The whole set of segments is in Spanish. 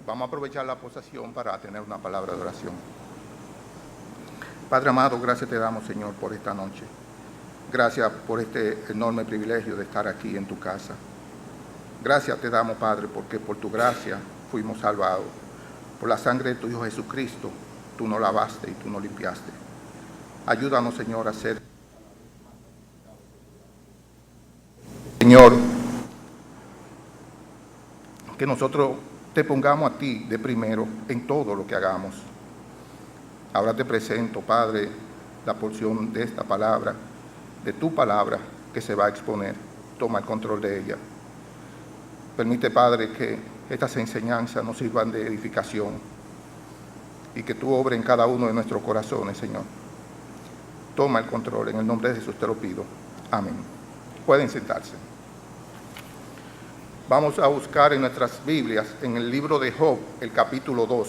Vamos a aprovechar la posesión para tener una palabra de oración. Padre amado, gracias te damos, Señor, por esta noche. Gracias por este enorme privilegio de estar aquí en tu casa. Gracias te damos, Padre, porque por tu gracia fuimos salvados. Por la sangre de tu Hijo Jesucristo, tú nos lavaste y tú nos limpiaste. Ayúdanos, Señor, a ser, Señor, que nosotros te pongamos a ti de primero en todo lo que hagamos. Ahora te presento, Padre, la porción de esta palabra, de tu palabra que se va a exponer. Toma el control de ella. Permite, Padre, que estas enseñanzas nos sirvan de edificación y que tú obres en cada uno de nuestros corazones, Señor. Toma el control. En el nombre de Jesús te lo pido. Amén. Pueden sentarse. Vamos a buscar en nuestras Biblias, en el libro de Job, el capítulo 2.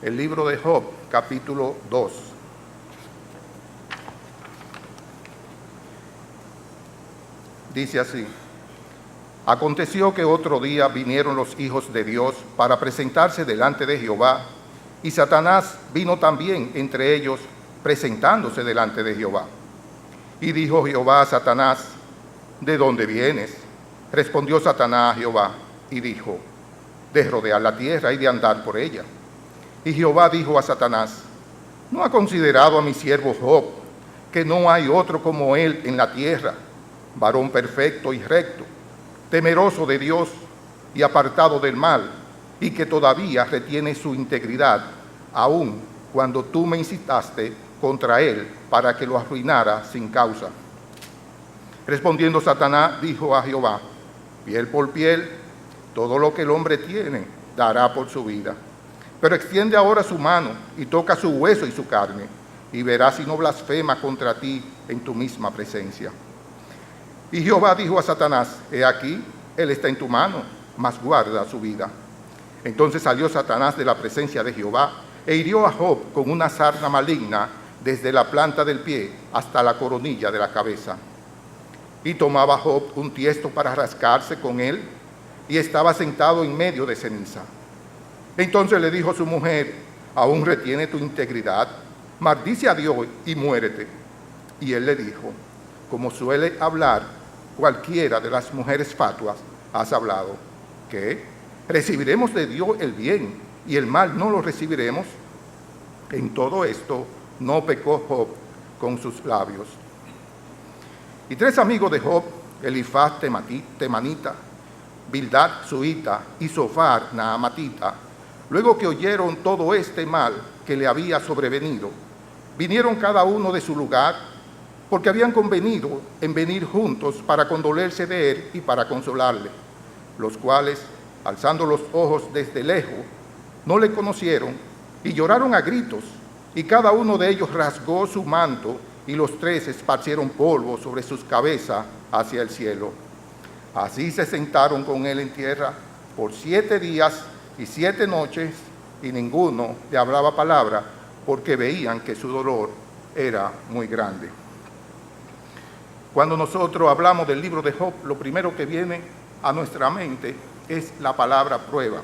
El libro de Job, capítulo 2. Dice así: Aconteció que otro día vinieron los hijos de Dios para presentarse delante de Jehová, y Satanás vino también entre ellos, presentándose delante de Jehová. Y dijo Jehová a Satanás: ¿de dónde vienes? Respondió Satanás a Jehová y dijo: de rodear la tierra y de andar por ella. Y Jehová dijo a Satanás: ¿no ha considerado a mi siervo Job, que no hay otro como él en la tierra, varón perfecto y recto, temeroso de Dios y apartado del mal, y que todavía retiene su integridad, aun cuando tú me incitaste contra él para que lo arruinara sin causa? Respondiendo Satanás dijo a Jehová: piel por piel, todo lo que el hombre tiene dará por su vida. Pero extiende ahora su mano y toca su hueso y su carne, y verás si no blasfema contra ti en tu misma presencia. Y Jehová dijo a Satanás: he aquí, él está en tu mano, mas guarda su vida. Entonces salió Satanás de la presencia de Jehová e hirió a Job con una sarna maligna desde la planta del pie hasta la coronilla de la cabeza. Y tomaba Job un tiesto para rascarse con él, y estaba sentado en medio de ceniza. Entonces le dijo su mujer: ¿aún retiene tu integridad? Maldice a Dios y muérete. Y él le dijo: como suele hablar cualquiera de las mujeres fatuas, has hablado. ¿Qué? ¿Recibiremos de Dios el bien y el mal no lo recibiremos? En todo esto no pecó Job con sus labios. Y 3 amigos de Job, Elifaz temanita, Bildad suita y Sofar naamatita, luego que oyeron todo este mal que le había sobrevenido, vinieron cada uno de su lugar, porque habían convenido en venir juntos para condolerse de él y para consolarle, los cuales, alzando los ojos desde lejos, no le conocieron y lloraron a gritos, y cada uno de ellos rasgó su manto, y los 3 esparcieron polvo sobre sus cabezas hacia el cielo. Así se sentaron con él en tierra por 7 días y 7 noches, y ninguno le hablaba palabra, porque veían que su dolor era muy grande. Cuando nosotros hablamos del libro de Job, lo primero que viene a nuestra mente es la palabra prueba.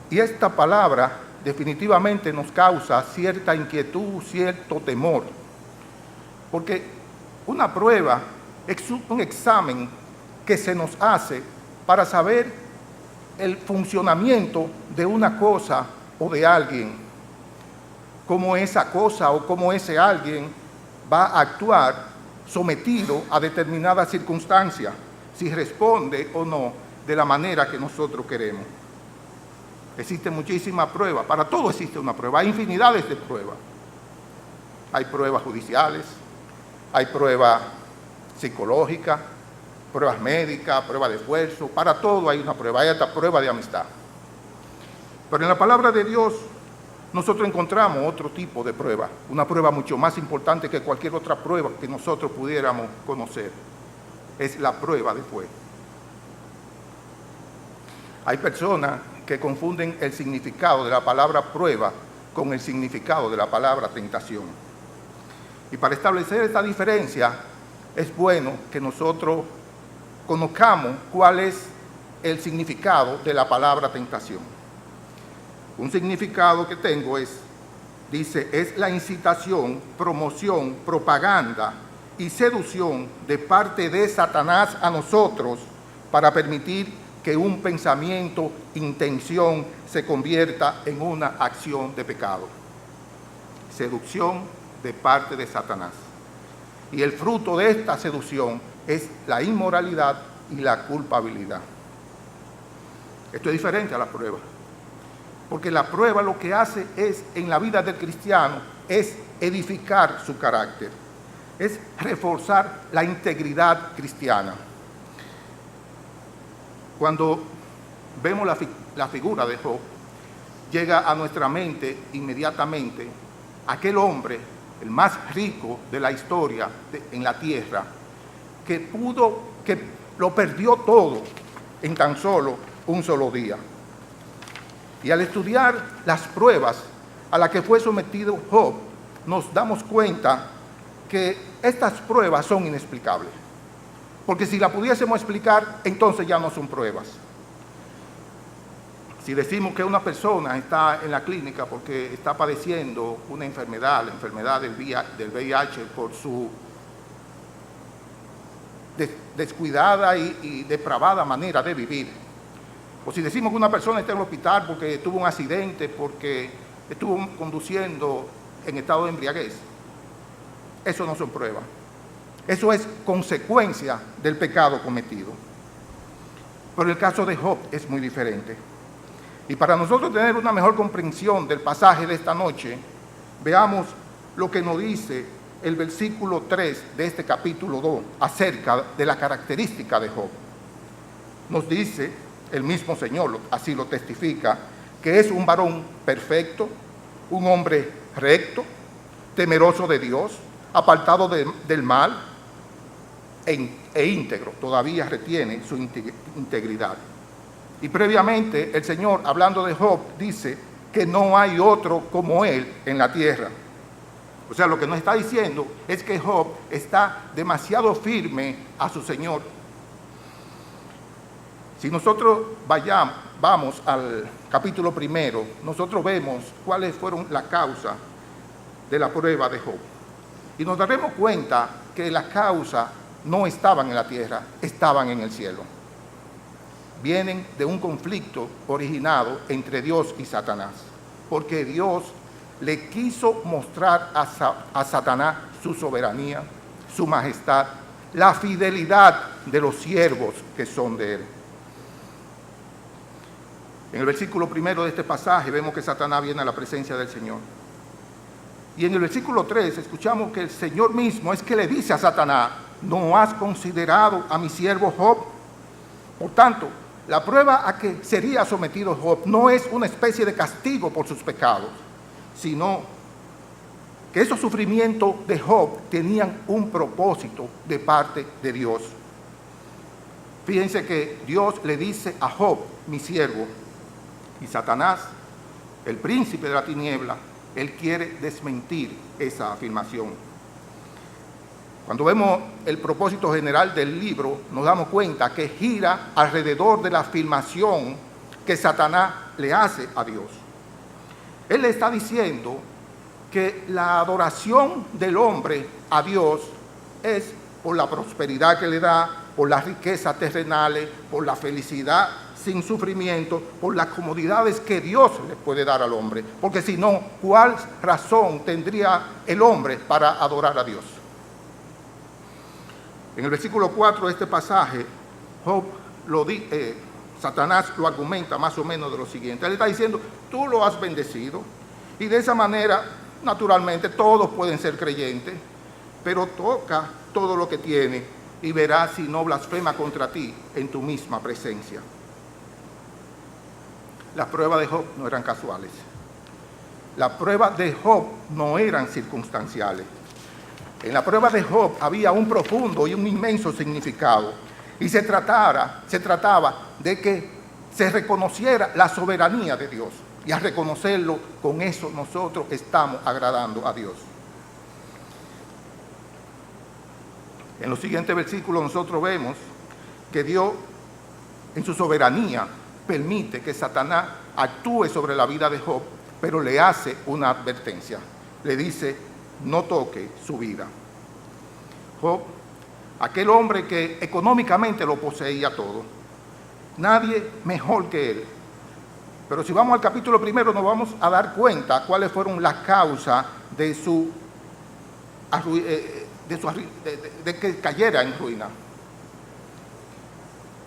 Y esta palabra definitivamente nos causa cierta inquietud, cierto temor, porque una prueba es un examen que se nos hace para saber el funcionamiento de una cosa o de alguien, cómo esa cosa o cómo ese alguien va a actuar sometido a determinadas circunstancias, si responde o no de la manera que nosotros queremos. Existen muchísimas pruebas, para todo existe una prueba, hay infinidades de pruebas. Hay pruebas judiciales, hay pruebas psicológicas, pruebas médicas, pruebas de esfuerzo, para todo hay una prueba, hay hasta prueba de amistad. Pero en la palabra de Dios nosotros encontramos otro tipo de prueba, una prueba mucho más importante que cualquier otra prueba que nosotros pudiéramos conocer. Es la prueba de fuego. Hay personas que confunden el significado de la palabra prueba con el significado de la palabra tentación. Y para establecer esta diferencia, es bueno que nosotros conozcamos cuál es el significado de la palabra tentación. Un significado que tengo dice, es la incitación, promoción, propaganda y seducción de parte de Satanás a nosotros para permitir que un pensamiento, intención, se convierta en una acción de pecado. Seducción de parte de Satanás. Y el fruto de esta seducción es la inmoralidad y la culpabilidad. Esto es diferente a la prueba. Porque la prueba lo que hace en la vida del cristiano, es edificar su carácter. Es reforzar la integridad cristiana. Cuando vemos la figura de Job, llega a nuestra mente inmediatamente aquel hombre, el más rico de la historia en la tierra, que lo perdió todo en tan solo un solo día. Y al estudiar las pruebas a las que fue sometido Job, nos damos cuenta que estas pruebas son inexplicables. Porque si la pudiésemos explicar, entonces ya no son pruebas. Si decimos que una persona está en la clínica porque está padeciendo una enfermedad, la enfermedad del VIH, por su descuidada y depravada manera de vivir. O si decimos que una persona está en el hospital porque tuvo un accidente, porque estuvo conduciendo en estado de embriaguez. Eso no son pruebas. Eso es consecuencia del pecado cometido. Pero el caso de Job es muy diferente. Y para nosotros tener una mejor comprensión del pasaje de esta noche, veamos lo que nos dice el versículo 3 de este capítulo 2 acerca de la característica de Job. Nos dice el mismo Señor, así lo testifica, que es un varón perfecto, un hombre recto, temeroso de Dios, apartado del mal e íntegro. Todavía retiene su integridad. Y previamente el Señor, hablando de Job, dice que no hay otro como él en la tierra. O sea, lo que nos está diciendo es que Job está demasiado firme a su Señor. Si nosotros vamos al capítulo 1, nosotros vemos cuáles fueron las causas de la prueba de Job. Y nos daremos cuenta que las causas no estaban en la tierra, estaban en el cielo. Vienen de un conflicto originado entre Dios y Satanás, porque Dios le quiso mostrar a Satanás su soberanía, su majestad, la fidelidad de los siervos que son de él. En el versículo 1 de este pasaje vemos que Satanás viene a la presencia del Señor. Y en el versículo 3 escuchamos que el Señor mismo es que le dice a Satanás: ¿no has considerado a mi siervo Job? Por tanto, la prueba a que sería sometido Job no es una especie de castigo por sus pecados, sino que esos sufrimientos de Job tenían un propósito de parte de Dios. Fíjense que Dios le dice a Job, mi siervo, y Satanás, el príncipe de la tiniebla, él quiere desmentir esa afirmación. Cuando vemos el propósito general del libro, nos damos cuenta que gira alrededor de la afirmación que Satanás le hace a Dios. Él le está diciendo que la adoración del hombre a Dios es por la prosperidad que le da, por las riquezas terrenales, por la felicidad sin sufrimiento, por las comodidades que Dios le puede dar al hombre. Porque si no, ¿cuál razón tendría el hombre para adorar a Dios? En el versículo 4 de este pasaje, Satanás lo argumenta más o menos de lo siguiente. Él está diciendo: tú lo has bendecido, y de esa manera, naturalmente, todos pueden ser creyentes, pero toca todo lo que tiene y verás si no blasfema contra ti en tu misma presencia. Las pruebas de Job no eran casuales. Las pruebas de Job no eran circunstanciales. En la prueba de Job había un profundo y un inmenso significado. Y se trataba de que se reconociera la soberanía de Dios. Y al reconocerlo, con eso nosotros estamos agradando a Dios. En los siguientes versículos nosotros vemos que Dios, en su soberanía, permite que Satanás actúe sobre la vida de Job, pero le hace una advertencia. Le dice, no toque su vida. Job, aquel hombre que económicamente lo poseía todo, nadie mejor que él. Pero si vamos al capítulo primero, nos vamos a dar cuenta cuáles fueron las causas de que cayera en ruina.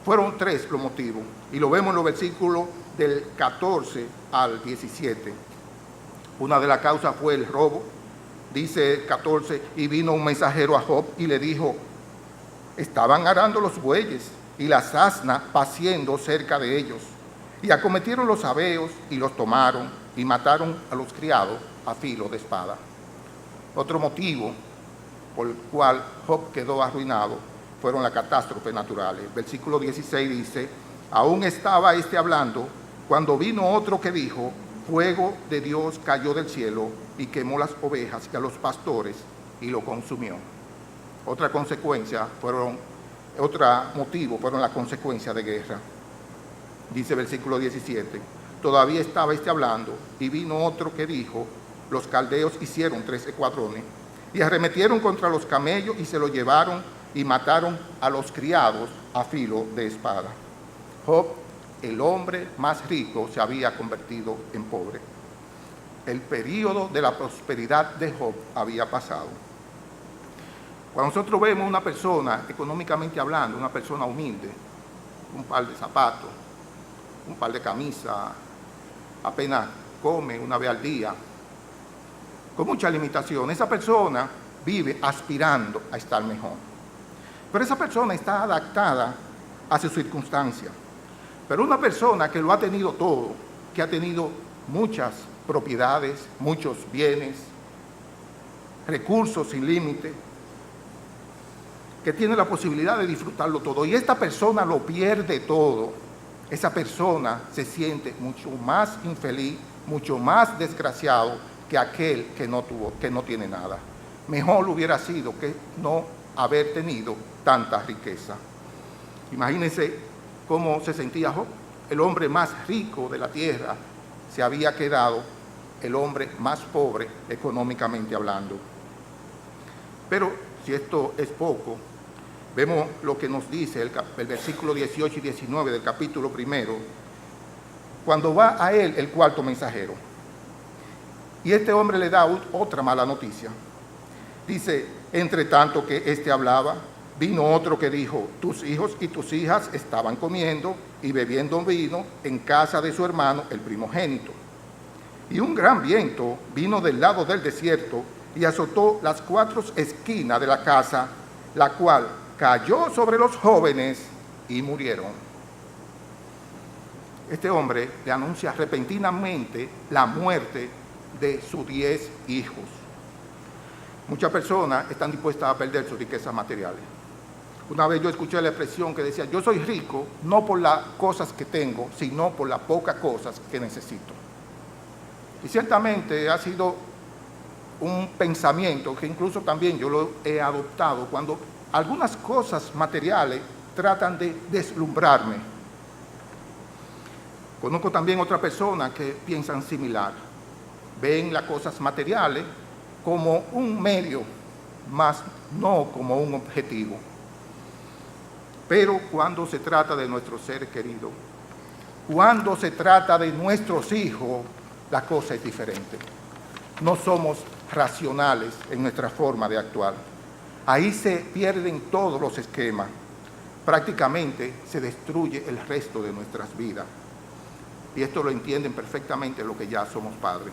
Fueron 3 los motivos, y lo vemos en los versículos del 14 al 17. Una de las causas fue el robo. Dice el 14, y vino un mensajero a Job y le dijo, estaban arando los bueyes y las asnas paciendo cerca de ellos, y acometieron los sabeos y los tomaron y mataron a los criados a filo de espada. Otro motivo por el cual Job quedó arruinado fueron las catástrofes naturales. Versículo 16 dice, aún estaba hablando cuando vino otro que dijo, fuego de Dios cayó del cielo y quemó las ovejas y a los pastores y lo consumió. Otro motivo fueron las consecuencias de guerra. Dice versículo 17, todavía estaba hablando y vino otro que dijo, los caldeos hicieron 3 escuadrones y arremetieron contra los camellos y se los llevaron y mataron a los criados a filo de espada. Job, el hombre más rico, se había convertido en pobre. El período de la prosperidad de Job había pasado. Cuando nosotros vemos una persona, económicamente hablando, una persona humilde, un par de zapatos, un par de camisas, apenas come una vez al día, con mucha limitación, esa persona vive aspirando a estar mejor. Pero esa persona está adaptada a sus circunstancias. Pero una persona que lo ha tenido todo, que ha tenido muchas propiedades, muchos bienes, recursos sin límite, que tiene la posibilidad de disfrutarlo todo, y esta persona lo pierde todo, esa persona se siente mucho más infeliz, mucho más desgraciado que aquel que no tiene nada. Mejor hubiera sido que no haber tenido tanta riqueza. Imagínense cómo se sentía Job. El hombre más rico de la tierra se había quedado el hombre más pobre económicamente hablando. Pero si esto es poco, vemos lo que nos dice el versículo 18 y 19 del capítulo primero, cuando va a él el cuarto mensajero. Y este hombre le da otra mala noticia. Dice, entre tanto que hablaba, vino otro que dijo, tus hijos y tus hijas estaban comiendo y bebiendo vino en casa de su hermano, el primogénito. Y un gran viento vino del lado del desierto y azotó las 4 esquinas de la casa, la cual cayó sobre los jóvenes y murieron. Este hombre le anuncia repentinamente la muerte de sus 10 hijos. Muchas personas están dispuestas a perder sus riquezas materiales. Una vez yo escuché la expresión que decía, yo soy rico no por las cosas que tengo, sino por las pocas cosas que necesito. Y ciertamente ha sido un pensamiento que incluso también yo lo he adoptado cuando algunas cosas materiales tratan de deslumbrarme. Conozco también otras personas que piensan similar. Ven las cosas materiales como un medio, más no como un objetivo. Pero cuando se trata de nuestros seres queridos, cuando se trata de nuestros hijos, la cosa es diferente. No somos racionales en nuestra forma de actuar. Ahí se pierden todos los esquemas. Prácticamente se destruye el resto de nuestras vidas. Y esto lo entienden perfectamente los que ya somos padres.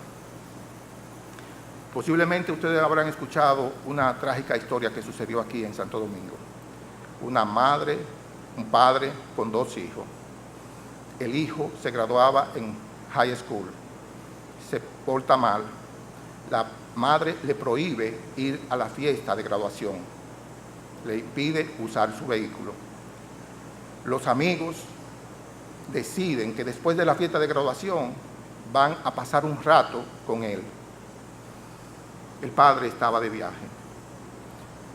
Posiblemente ustedes habrán escuchado una trágica historia que sucedió aquí en Santo Domingo. Una madre, un padre con 2 hijos. El hijo se graduaba en high school, se porta mal. La madre le prohíbe ir a la fiesta de graduación, le impide usar su vehículo. Los amigos deciden que después de la fiesta de graduación van a pasar un rato con él. El padre estaba de viaje.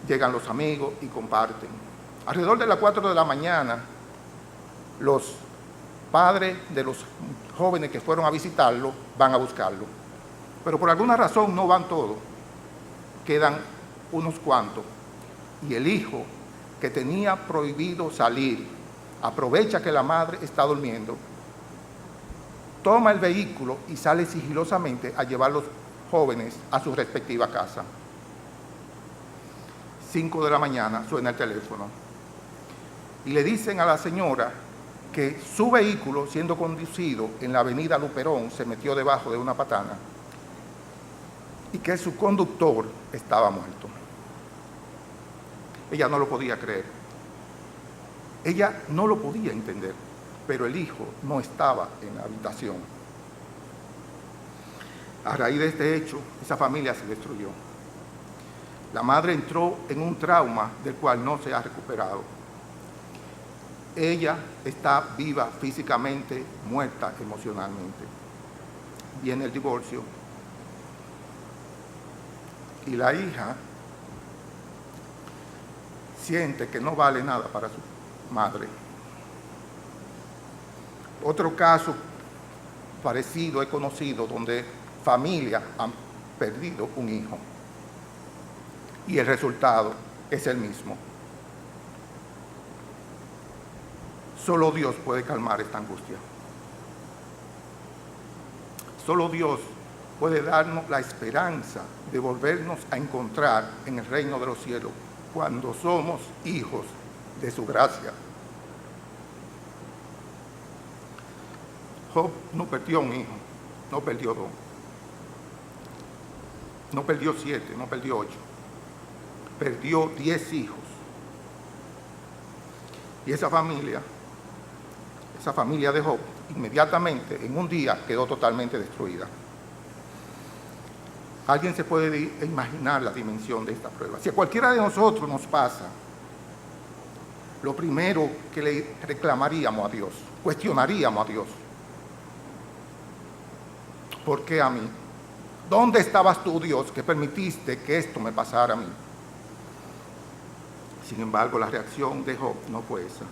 Llegan los amigos y comparten. Alrededor de las 4 de la mañana, los padres de los jóvenes que fueron a visitarlo van a buscarlo. Pero por alguna razón no van todos, quedan unos cuantos. Y el hijo, que tenía prohibido salir, aprovecha que la madre está durmiendo, toma el vehículo y sale sigilosamente a llevar a los jóvenes a su respectiva casa. 5 de la mañana suena el teléfono y le dicen a la señora que su vehículo, siendo conducido en la avenida Luperón, se metió debajo de una patana y que su conductor estaba muerto. Ella no lo podía creer. Ella no lo podía entender, pero el hijo no estaba en la habitación. A raíz de este hecho, esa familia se destruyó. La madre entró en un trauma del cual no se ha recuperado. Ella está viva físicamente, muerta emocionalmente. Viene el divorcio y la hija siente que no vale nada para su madre. Otro caso parecido he conocido donde familias han perdido un hijo y el resultado es el mismo. Solo Dios puede calmar esta angustia. Solo Dios puede darnos la esperanza de volvernos a encontrar en el reino de los cielos cuando somos hijos de su gracia. Job no perdió un hijo, no perdió 2, no perdió 7, no perdió 8, perdió 10 hijos. Y esa familia de Job, inmediatamente, en un día, quedó totalmente destruida. Alguien se puede imaginar la dimensión de esta prueba. Si a cualquiera de nosotros nos pasa, lo primero que le reclamaríamos a Dios, cuestionaríamos a Dios. ¿Por qué a mí? ¿Dónde estabas tú, Dios, que permitiste que esto me pasara a mí? Sin embargo, la reacción de Job no fue esa.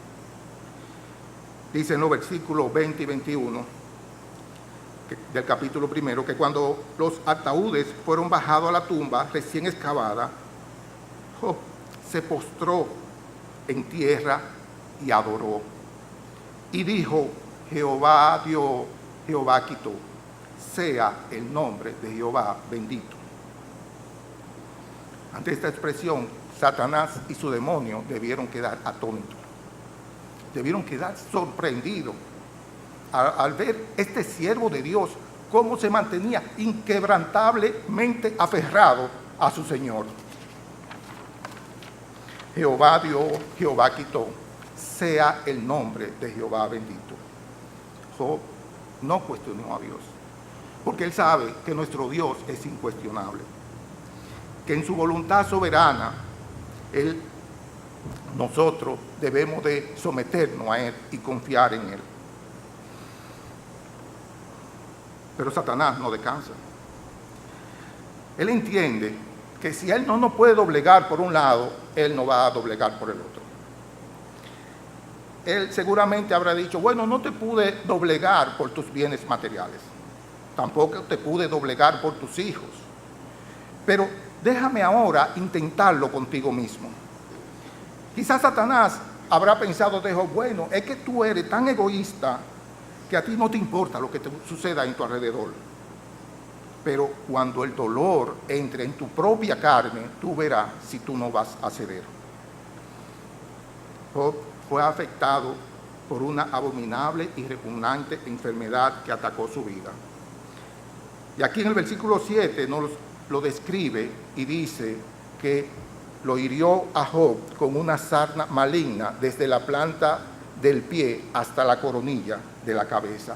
Dice en los versículos 20 y 21 del capítulo 1 que cuando los ataúdes fueron bajados a la tumba recién excavada, Job se postró en tierra y adoró. Y dijo: Jehová dio, Jehová quitó, sea el nombre de Jehová bendito. Ante esta expresión, Satanás y su demonio debieron quedar atónitos. Debieron quedar sorprendidos al ver este siervo de Dios cómo se mantenía inquebrantablemente aferrado a su Señor. Jehová dio, Jehová quitó, sea el nombre de Jehová bendito. Job no cuestionó a Dios, porque él sabe que nuestro Dios es incuestionable, que en su voluntad soberana nosotros debemos de someternos a Él y confiar en Él. Pero Satanás no descansa. Él entiende que si Él no nos puede doblegar por un lado, Él no va a doblegar por el otro. Él seguramente habrá dicho: bueno, no te pude doblegar por tus bienes materiales, tampoco te pude doblegar por tus hijos, pero déjame ahora intentarlo contigo mismo. Quizás Satanás habrá pensado de Job: bueno, es que tú eres tan egoísta que a ti no te importa lo que te suceda en tu alrededor. Pero cuando el dolor entre en tu propia carne, tú verás si tú no vas a ceder. Job fue afectado por una abominable y repugnante enfermedad que atacó su vida. Y aquí en el versículo 7 nos lo describe y dice que lo hirió a Job con una sarna maligna desde la planta del pie hasta la coronilla de la cabeza.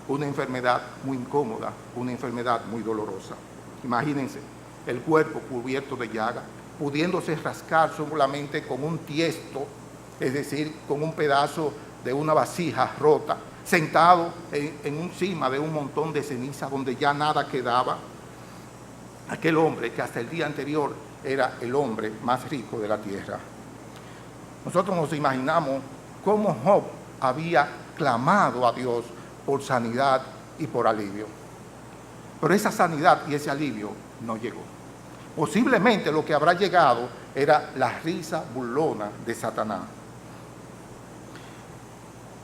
Una enfermedad muy incómoda, una enfermedad muy dolorosa. Imagínense, el cuerpo cubierto de llaga, pudiéndose rascar solamente con un tiesto, es decir, con un pedazo de una vasija rota, sentado encima de un montón de ceniza donde ya nada quedaba. Aquel hombre que hasta el día anterior era el hombre más rico de la tierra. nosotros nos imaginamos cómo Job había clamado a Dios por sanidad y por alivio. Pero esa sanidad y ese alivio no llegó. Posiblemente lo que habrá llegado era la risa burlona de Satanás.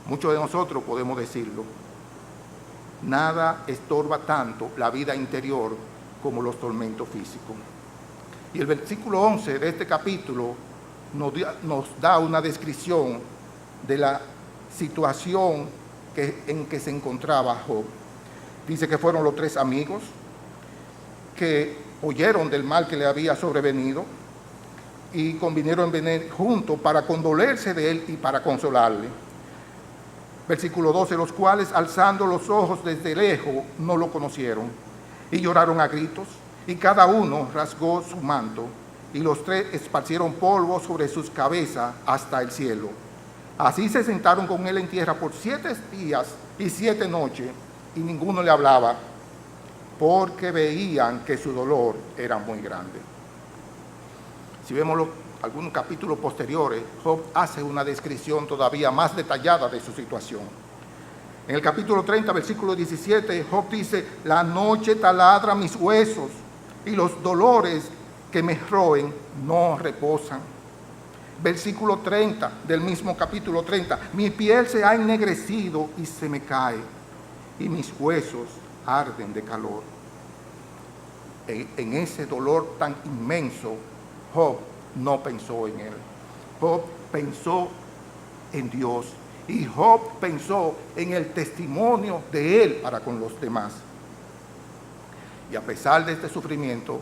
Muchos de nosotros podemos decirlo. Nada estorba tanto la vida interior como los tormentos físicos. Y el versículo 11 de este capítulo nos da una descripción de la situación en que se encontraba Job. Dice que fueron los 3 amigos que oyeron del mal que le había sobrevenido y convinieron en venir juntos para condolerse de él y para consolarle. Versículo 12, los cuales alzando los ojos desde lejos no lo conocieron y lloraron a gritos, y cada uno rasgó su manto, y los 3 esparcieron polvo sobre sus cabezas hasta el cielo. Así se sentaron con él en tierra por 7 días y 7 noches, y ninguno le hablaba, porque veían que su dolor era muy grande. Si vemos algunos capítulos posteriores, Job hace una descripción todavía más detallada de su situación. En el capítulo 30, versículo 17, Job dice: la noche taladra mis huesos y los dolores que me roen no reposan. Versículo 30 del mismo capítulo 30, mi piel se ha ennegrecido y se me cae, y mis huesos arden de calor. En ese dolor tan inmenso, Job no pensó en él. Job pensó en Dios, y Job pensó en el testimonio de él para con los demás. Y a pesar de este sufrimiento,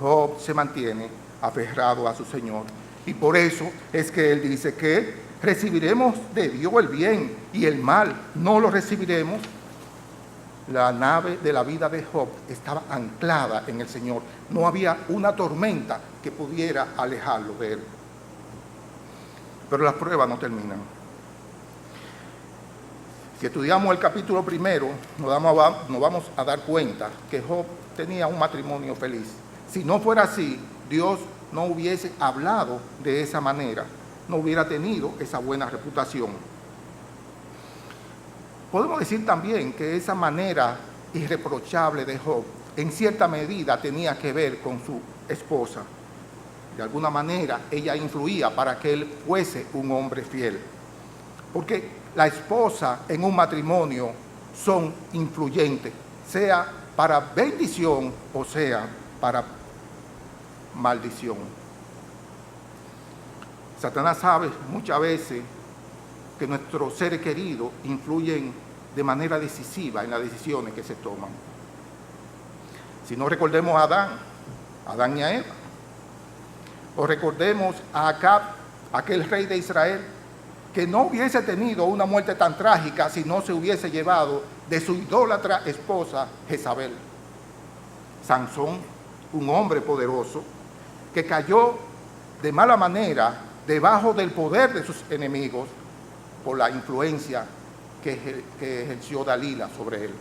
Job se mantiene aferrado a su Señor. Y por eso es que él dice que recibiremos de Dios el bien, y el mal no lo recibiremos. La nave de la vida de Job estaba anclada en el Señor. No había una tormenta que pudiera alejarlo de él. Pero las pruebas no terminan. Si estudiamos el capítulo 1, nos vamos a dar cuenta que Job tenía un matrimonio feliz. Si no fuera así, Dios no hubiese hablado de esa manera, no hubiera tenido esa buena reputación. Podemos decir también que esa manera irreprochable de Job, en cierta medida, tenía que ver con su esposa. De alguna manera, ella influía para que él fuese un hombre fiel. Porque la esposa en un matrimonio son influyentes, sea para bendición o sea para maldición. Satanás sabe muchas veces que nuestros seres queridos influyen de manera decisiva en las decisiones que se toman. Si no, recordemos a Adán y a Eva. O recordemos a Acab, aquel rey de Israel, que no hubiese tenido una muerte tan trágica si no se hubiese llevado de su idólatra esposa Jezabel. Sansón, un hombre poderoso, que cayó de mala manera debajo del poder de sus enemigos por la influencia que ejerció Dalila sobre él.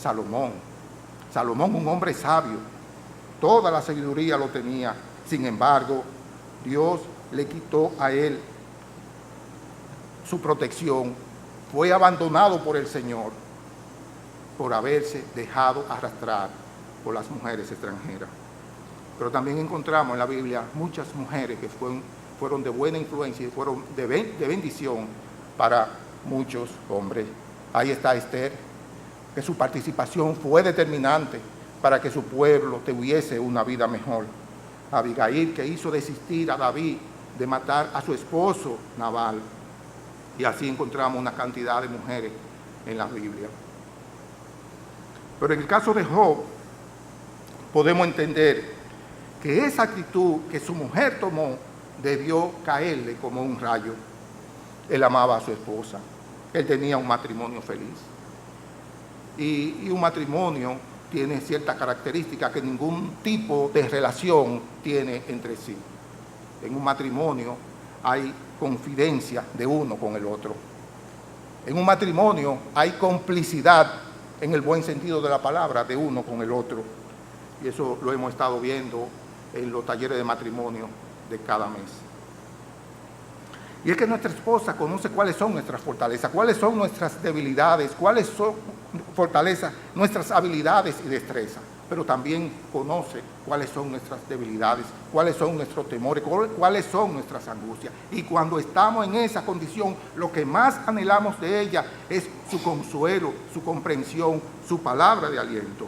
Salomón, un hombre sabio, toda la sabiduría lo tenía. Sin embargo, Dios le quitó a él su protección. Fue abandonado por el Señor por haberse dejado arrastrar por las mujeres extranjeras. Pero también encontramos en la Biblia muchas mujeres que fueron de buena influencia y fueron de bendición para muchos hombres. Ahí está Esther, que su participación fue determinante para que su pueblo tuviese una vida mejor. Abigail, que hizo desistir a David de matar a su esposo Nabal. Y así encontramos una cantidad de mujeres en la Biblia. Pero en el caso de Job, podemos entender que esa actitud que su mujer tomó debió caerle como un rayo. Él amaba a su esposa. Él tenía un matrimonio feliz. Y un matrimonio tiene ciertas características que ningún tipo de relación tiene entre sí. En un matrimonio hay confidencia de uno con el otro. En un matrimonio hay complicidad, en el buen sentido de la palabra, de uno con el otro. Y eso lo hemos estado viendo en los talleres de matrimonio de cada mes. Y es que nuestra esposa conoce cuáles son nuestras fortalezas, cuáles son nuestras debilidades, cuáles son fortalezas, nuestras habilidades y destrezas. Pero también conoce cuáles son nuestras debilidades, cuáles son nuestros temores, cuáles son nuestras angustias. Y cuando estamos en esa condición, lo que más anhelamos de ella es su consuelo, su comprensión, su palabra de aliento.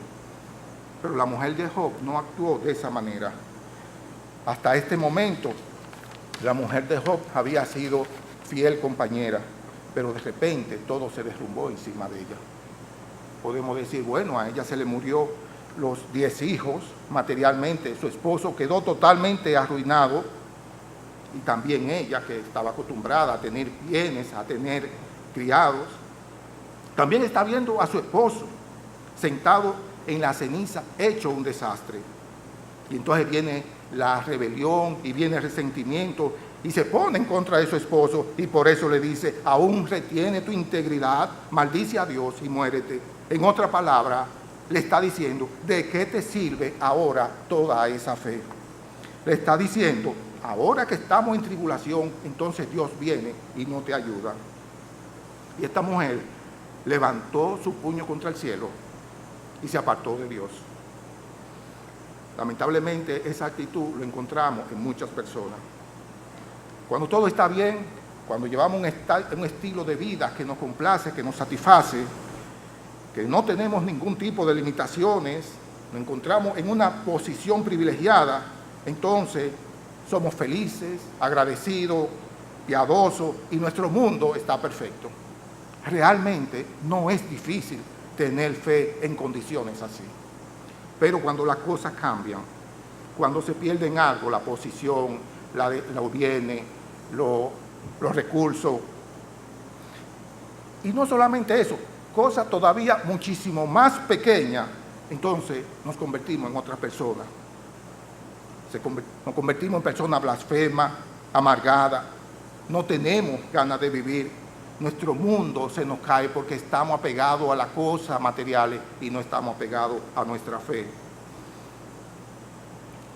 Pero la mujer de Job no actuó de esa manera. Hasta este momento, la mujer de Job había sido fiel compañera, pero de repente todo se derrumbó encima de ella. Podemos decir, bueno, a ella se le murió los 10 hijos materialmente, su esposo quedó totalmente arruinado, y también ella, que estaba acostumbrada a tener bienes, a tener criados, también está viendo a su esposo sentado en la ceniza, hecho un desastre. Y entonces viene la rebelión y viene el resentimiento y se pone en contra de su esposo, y por eso le dice, aún retiene tu integridad, maldice a Dios y muérete. En otra palabra, le está diciendo, ¿de qué te sirve ahora toda esa fe? Le está diciendo, ahora que estamos en tribulación, entonces Dios viene y no te ayuda. Y esta mujer levantó su puño contra el cielo y se apartó de Dios. Lamentablemente esa actitud lo encontramos en muchas personas. Cuando todo está bien, cuando llevamos un estilo de vida que nos complace, que nos satisface, que no tenemos ningún tipo de limitaciones, nos encontramos en una posición privilegiada, entonces somos felices, agradecidos, piadosos, y nuestro mundo está perfecto. Realmente no es difícil tener fe en condiciones así. Pero cuando las cosas cambian, cuando se pierden algo, la posición, los bienes, los recursos, y no solamente eso, cosas todavía muchísimo más pequeñas, entonces nos convertimos en otras personas. Nos convertimos en personas blasfemas, amargadas, no tenemos ganas de vivir. Nuestro mundo se nos cae porque estamos apegados a las cosas materiales y no estamos apegados a nuestra fe.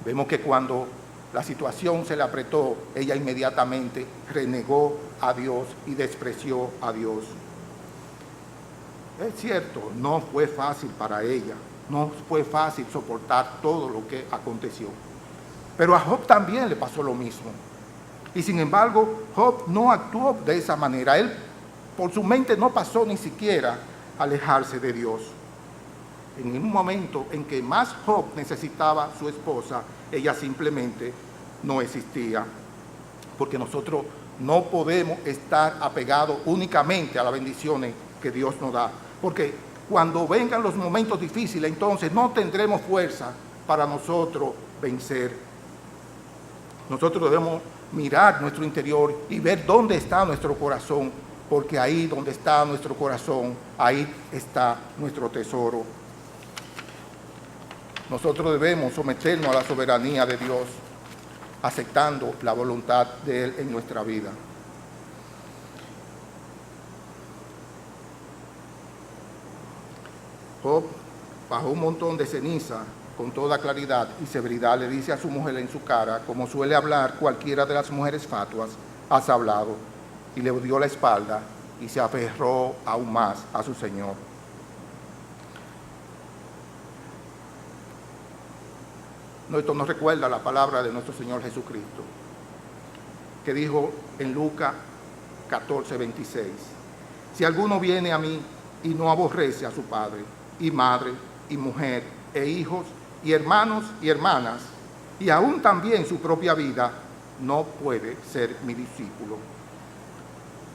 Vemos que cuando la situación se le apretó, ella inmediatamente renegó a Dios y despreció a Dios. Es cierto, no fue fácil para ella, no fue fácil soportar todo lo que aconteció. Pero a Job también le pasó lo mismo. Y sin embargo, Job no actuó de esa manera. Él, por su mente, no pasó ni siquiera a alejarse de Dios. En un momento en que más Job necesitaba a su esposa, ella simplemente no existía. Porque nosotros no podemos estar apegados únicamente a las bendiciones que Dios nos da. Porque cuando vengan los momentos difíciles, entonces no tendremos fuerza para nosotros vencer. Nosotros debemos mirar nuestro interior y ver dónde está nuestro corazón, porque ahí donde está nuestro corazón, ahí está nuestro tesoro. Nosotros debemos someternos a la soberanía de Dios, aceptando la voluntad de Él en nuestra vida. Job, bajo un montón de ceniza, con toda claridad y severidad, le dice a su mujer en su cara, como suele hablar cualquiera de las mujeres fatuas, has hablado, y le dio la espalda y se aferró aún más a su Señor. Esto nos recuerda la palabra de nuestro Señor Jesucristo, que dijo en Lucas 14:26, si alguno viene a mí y no aborrece a su padre y madre y mujer e hijos y hermanos y hermanas, y aún también su propia vida, no puede ser mi discípulo.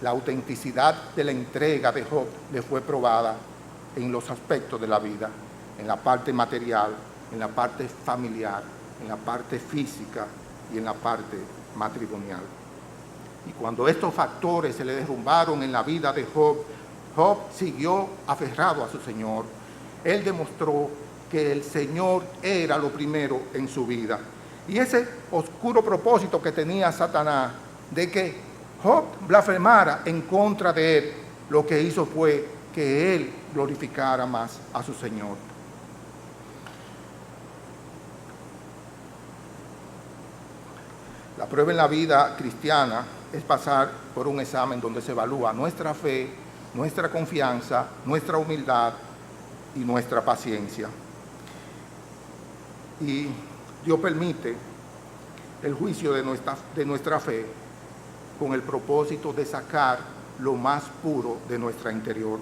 La autenticidad de la entrega de Job le fue probada en los aspectos de la vida, en la parte material, en la parte familiar, en la parte física y en la parte matrimonial. Y cuando estos factores se le derrumbaron en la vida de Job, Job siguió aferrado a su Señor. Él demostró que el Señor era lo primero en su vida. Y ese oscuro propósito que tenía Satanás de que Job blasfemara en contra de él, lo que hizo fue que él glorificara más a su Señor. La prueba en la vida cristiana es pasar por un examen donde se evalúa nuestra fe, nuestra confianza, nuestra humildad y nuestra paciencia. Y Dios permite el juicio de nuestra fe con el propósito de sacar lo más puro de nuestra interior.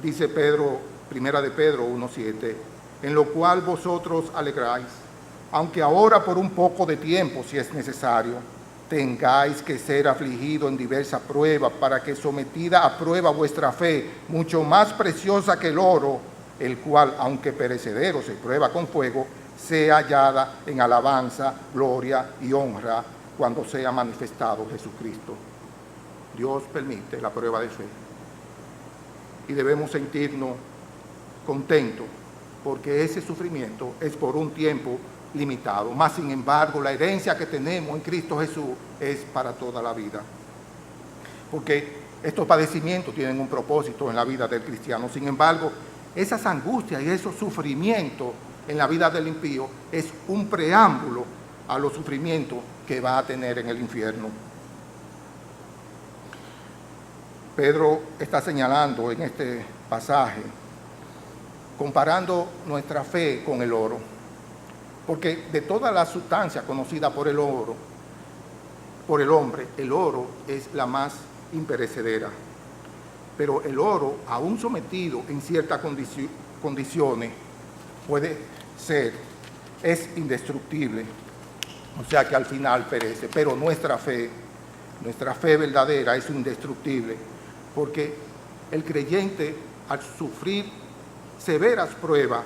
Dice Pedro, Primera de Pedro 1:7, en lo cual vosotros alegráis, aunque ahora por un poco de tiempo, si es necesario, tengáis que ser afligido en diversas pruebas, para que sometida a prueba vuestra fe, mucho más preciosa que el oro, el cual, aunque perecedero, se prueba con fuego, sea hallada en alabanza, gloria y honra cuando sea manifestado Jesucristo. Dios permite la prueba de fe y debemos sentirnos contentos porque ese sufrimiento es por un tiempo limitado. Más sin embargo, la herencia que tenemos en Cristo Jesús es para toda la vida. Porque estos padecimientos tienen un propósito en la vida del cristiano. Sin embargo, esas angustias y esos sufrimientos en la vida del impío es un preámbulo a los sufrimientos que va a tener en el infierno. Pedro está señalando en este pasaje, comparando nuestra fe con el oro, porque de todas las sustancias conocidas por el oro, por el hombre, el oro es la más imperecedera. Pero el oro, aún sometido en ciertas condiciones, es indestructible, o sea que al final perece. Pero nuestra fe verdadera es indestructible, porque el creyente, al sufrir severas pruebas,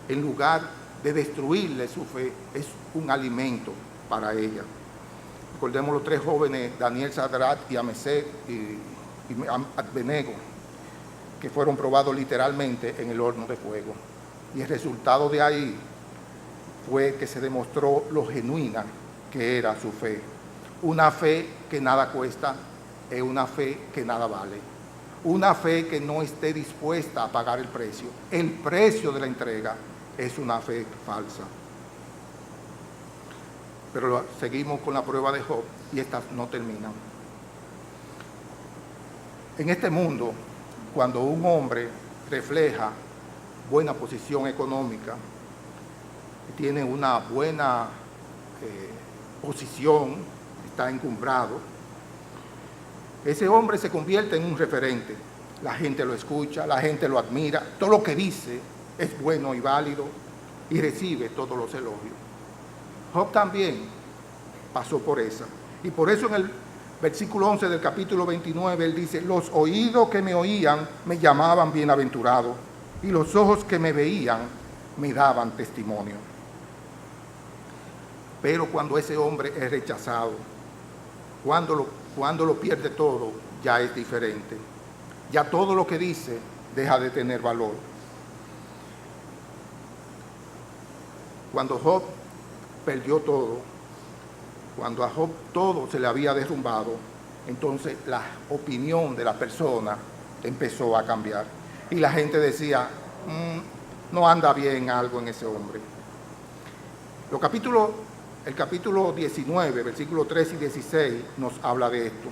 en lugar de destruirle su fe, es un alimento para ella. Recordemos los tres jóvenes, Daniel, Sadrach y Mesec y Abednego, que fueron probados literalmente en el horno de fuego. Y el resultado de ahí fue que se demostró lo genuina que era su fe. Una fe que nada cuesta, es una fe que nada vale. Una fe que no esté dispuesta a pagar el precio. El precio de la entrega es una fe falsa. Pero seguimos con la prueba de Job y estas no terminan. En este mundo, cuando un hombre refleja buena posición económica, tiene una buena posición, está encumbrado, ese hombre se convierte en un referente. La gente lo escucha, la gente lo admira, todo lo que dice es bueno y válido y recibe todos los elogios. Job también pasó por esa. Y por eso en el versículo 11 del capítulo 29, él dice, los oídos que me oían me llamaban bienaventurado, y los ojos que me veían me daban testimonio. Pero cuando ese hombre es rechazado, cuando lo pierde todo, ya es diferente. Ya todo lo que dice deja de tener valor. Cuando Job perdió todo, cuando a Job todo se le había derrumbado, entonces la opinión de la persona empezó a cambiar. Y la gente decía, no anda bien algo en ese hombre. El capítulo 19, versículos 3 y 16 nos habla de esto.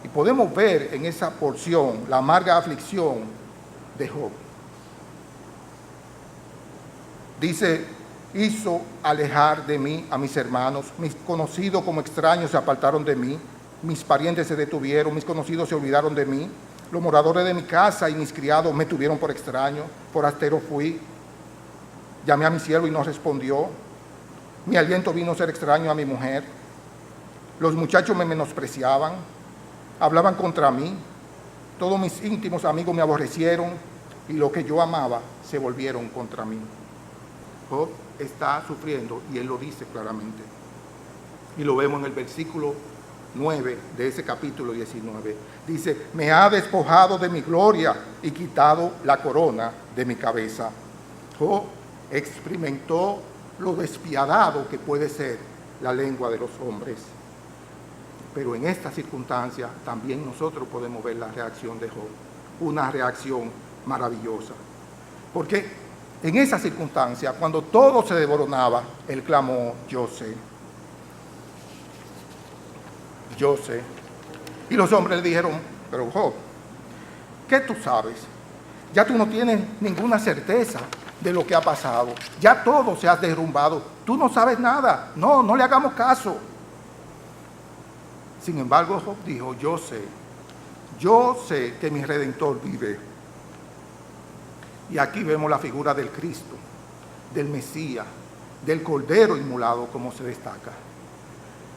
Y podemos ver en esa porción la amarga aflicción de Job. Dice, hizo alejar de mí a mis hermanos, mis conocidos como extraños se apartaron de mí, mis parientes se detuvieron, mis conocidos se olvidaron de mí, los moradores de mi casa y mis criados me tuvieron por extraño, forastero fui, llamé a mi siervo y no respondió, mi aliento vino a ser extraño a mi mujer, los muchachos me menospreciaban, hablaban contra mí, todos mis íntimos amigos me aborrecieron y lo que yo amaba se volvieron contra mí. Job está sufriendo y él lo dice claramente. Y lo vemos en el versículo 9 de ese capítulo 19. Dice, me ha despojado de mi gloria y quitado la corona de mi cabeza. Job experimentó lo despiadado que puede ser la lengua de los hombres. Pero en esta circunstancia también nosotros podemos ver la reacción de Job. Una reacción maravillosa. Porque en esa circunstancia, cuando todo se desboronaba, él clamó, yo sé. yo sé. Y los hombres le dijeron, pero Job, ¿qué tú sabes? Ya tú no tienes ninguna certeza de lo que ha pasado. Ya todo se ha derrumbado. Tú no sabes nada. No le hagamos caso. Sin embargo, Job dijo, yo sé que mi Redentor vive. Y aquí vemos la figura del Cristo, del Mesías, del Cordero inmolado, como se destaca.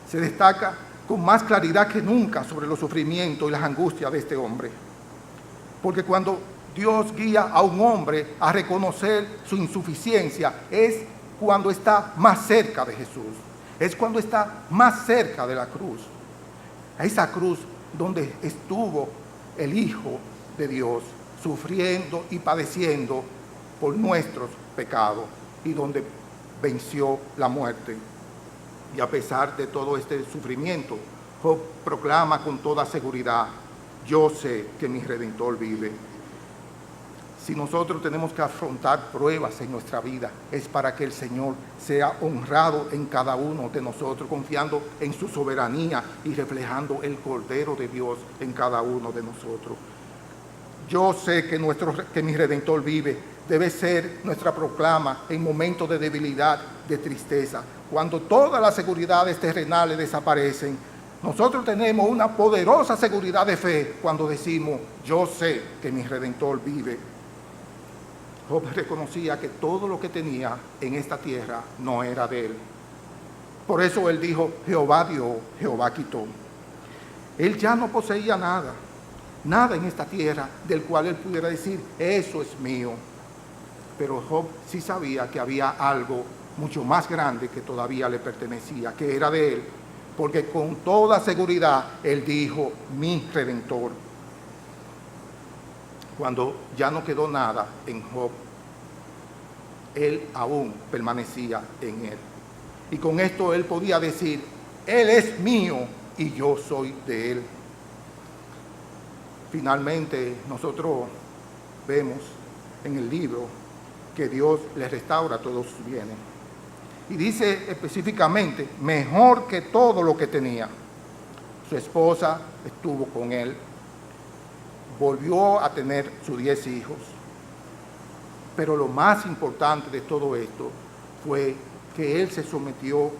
Se destaca con más claridad que nunca sobre los sufrimientos y las angustias de este hombre. Porque cuando Dios guía a un hombre a reconocer su insuficiencia, es cuando está más cerca de Jesús. Es cuando está más cerca de la cruz. A esa cruz donde estuvo el Hijo de Dios, sufriendo y padeciendo por nuestros pecados, y donde venció la muerte. Y a pesar de todo este sufrimiento, Job proclama con toda seguridad, yo sé que mi Redentor vive. Si nosotros tenemos que afrontar pruebas en nuestra vida, es para que el Señor sea honrado en cada uno de nosotros, confiando en su soberanía y reflejando el Cordero de Dios en cada uno de nosotros. Yo sé que mi Redentor vive, debe ser nuestra proclama en momentos de debilidad, de tristeza. Cuando todas las seguridades terrenales desaparecen, nosotros tenemos una poderosa seguridad de fe cuando decimos, yo sé que mi Redentor vive. Job reconocía que todo lo que tenía en esta tierra no era de él. Por eso él dijo, Jehová dio, Jehová quitó. Él ya no poseía nada en esta tierra del cual él pudiera decir, eso es mío. Pero Job sí sabía que había algo mucho más grande que todavía le pertenecía, que era de él, porque con toda seguridad él dijo, mi Redentor. Cuando ya no quedó nada en Job, él aún permanecía en él. Y con esto él podía decir, él es mío y yo soy de él. Finalmente nosotros vemos en el libro que Dios le restaura todos sus bienes. Y dice específicamente, mejor que todo lo que tenía. Su esposa estuvo con él. Volvió a tener sus 10 hijos. Pero lo más importante de todo esto fue que él se sometió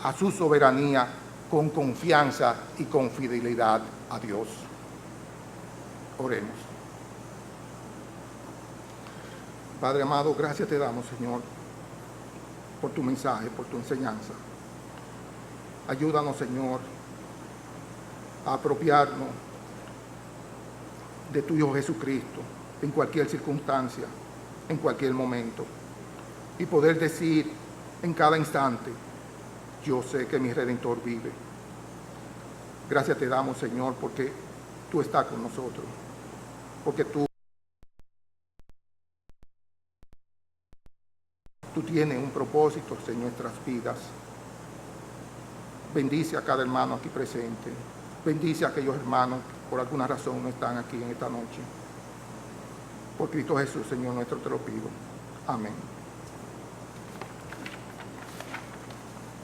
a su soberanía con confianza y con fidelidad a Dios. Oremos. Padre amado, gracias te damos, Señor, por tu mensaje, por tu enseñanza. Ayúdanos, Señor, a apropiarnos de tu Hijo Jesucristo en cualquier circunstancia, en cualquier momento, y poder decir en cada instante, yo sé que mi Redentor vive. Gracias te damos, Señor, porque tú estás con nosotros, porque tú tienes un propósito en nuestras vidas. Bendice a cada hermano aquí presente. Bendice a aquellos hermanos que por alguna razón no están aquí en esta noche. Por Cristo Jesús, Señor nuestro, te lo pido. Amén.